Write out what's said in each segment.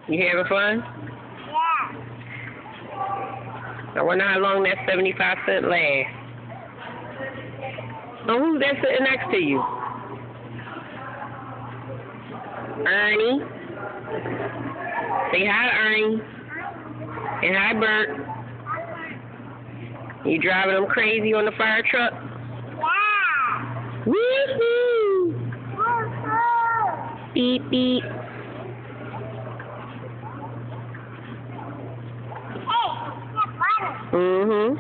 You having fun? Yeah. I wonder how long that 75-cent lasts. Oh, who's that sitting next to you? Ernie. Say hi, Ernie. And hi, Bert. You driving them crazy on the fire truck? Yeah. Woo-hoo! Woo-hoo. Beep, beep. Hey, yeah, butter. Mm-hmm.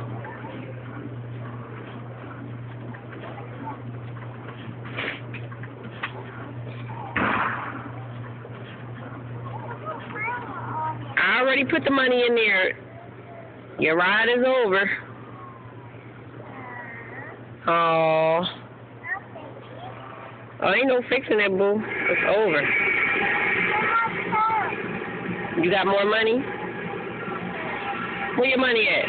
I already put the money in there. Your ride is over. Oh. Oh, ain't no fixing that, boo. It's over. You got more money? Where your money at?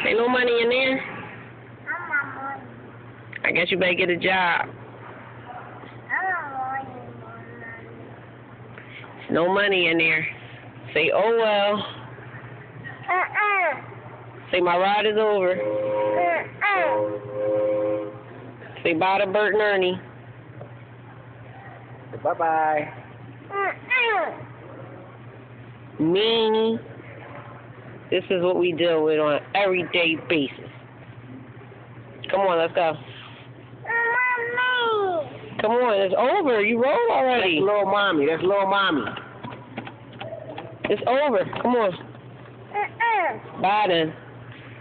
Ain't no money in there? I guess you better get a job. There's no money in there. Say, oh well. Say, my ride is over. Say bye to Bert and Ernie. Bye-bye. Meanie. This is what we deal with on an everyday basis. Come on, let's go. Come on, it's over. You rolled already. That's little mommy. That's little mommy. It's over. Come on. Bye then.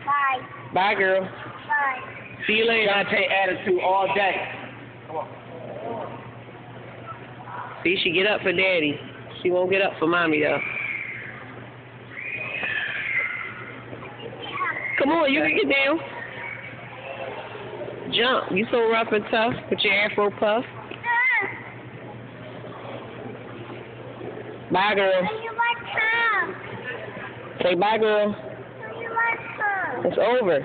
Bye. Bye, girl. Bye. See you later. Dante attitude all day. Come on. See, she get up for daddy. She won't get up for mommy, though. Come on, you can get down. Jump. You so rough and tough with your afro puff. Bye, girl. Say bye, girl. It's over.